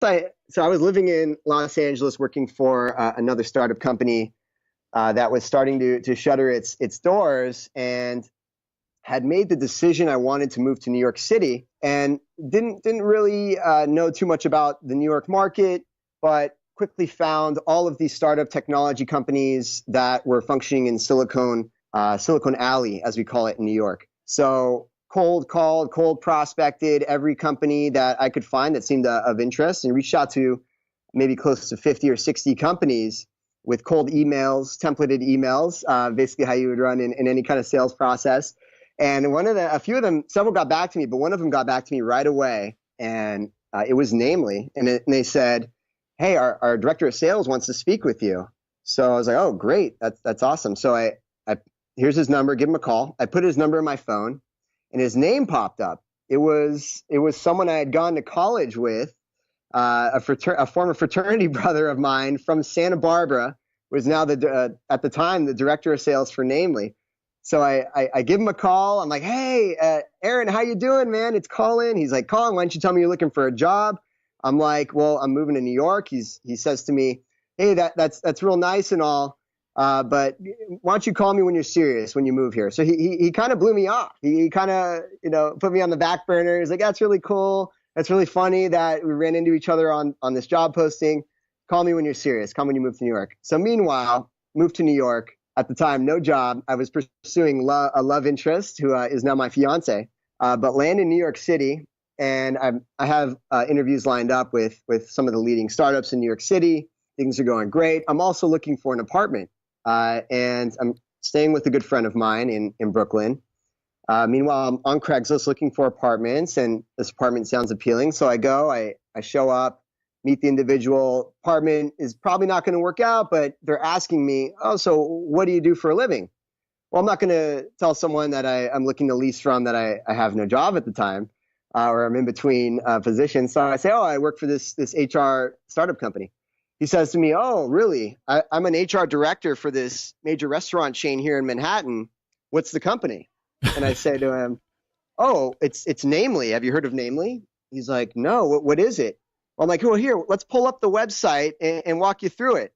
So I was living in Los Angeles working for another startup company that was starting to shutter its doors, and had made the decision I wanted to move to New York City, and didn't really know too much about the New York market, but quickly found all of these startup technology companies that were functioning in Silicon Alley, as we call it in New York. So cold called, cold prospected every company that I could find that seemed of interest, and reached out to maybe close to 50 or 60 companies with cold emails, templated emails, basically how you would run in any kind of sales process. And a few of them, several got back to me, but one of them got back to me right away, and it was Namely, and they said, "Hey, our director of sales wants to speak with you." So I was like, "Oh, great, that's awesome." So I here's his number, give him a call. I put his number in my phone, and his name popped up. It was someone I had gone to college with, a former fraternity brother of mine from Santa Barbara, was now at the time the director of sales for Namely. So I give him a call. I'm like, "Hey, Aaron, how you doing, man? It's Colin." He's like, "Colin, why don't you tell me you're looking for a job?" I'm like, "Well, I'm moving to New York." He says to me, "Hey, that's real nice and all, but why don't you call me when you're serious when you move here?" So he kind of blew me off. He kind of put me on the back burner. He's like, "That's really cool. That's really funny that we ran into each other on this job posting. Call me when you're serious. Come when you move to New York." So meanwhile, moved to New York. At the time, no job. I was pursuing a love interest who is now my fiance, but land in New York City. And I have interviews lined up with some of the leading startups in New York City. Things are going great. I'm also looking for an apartment, and I'm staying with a good friend of mine in Brooklyn. Meanwhile, I'm on Craigslist looking for apartments, and this apartment sounds appealing. So I show up, meet the individual. Apartment is probably not going to work out, but they're asking me, "Oh, so what do you do for a living?" Well, I'm not going to tell someone that I'm looking to lease from that I have no job at the time, or I'm in between positions. So I say, "Oh, I work for this HR startup company." He says to me, "Oh, really? I'm an HR director for this major restaurant chain here in Manhattan. What's the company?" And I say to him, "Oh, it's Namely. Have you heard of Namely?" He's like, "No, what is it?" Well, I'm like, "Well, here, let's pull up the website and walk you through it."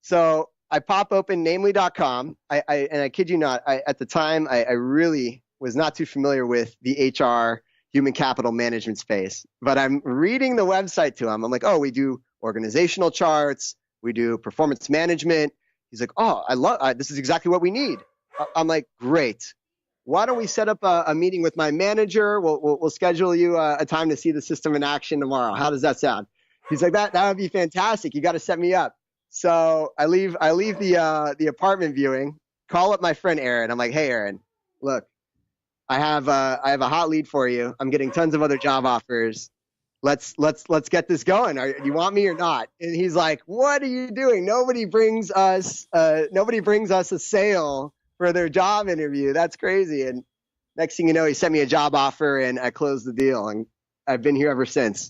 So I pop open namely.com. And I kid you not, at the time, I really was not too familiar with the HR human capital management space. But I'm reading the website to him. I'm like, "Oh, we do organizational charts. We do performance management." He's like, "Oh, I love this is exactly what we need." I'm like, "Great. Why don't we set up a meeting with my manager? We'll schedule you a time to see the system in action tomorrow. How does that sound?" He's like, That would be fantastic. You got to set me up." So I leave the apartment viewing, call up my friend Aaron. I'm like, "Hey, Aaron, look, I have a hot lead for you. I'm getting tons of other job offers. Let's get this going. Do you want me or not?" And he's like, "What are you doing? Nobody brings us a sale for their job interview. That's crazy." And next thing you know, he sent me a job offer, and I closed the deal, and I've been here ever since.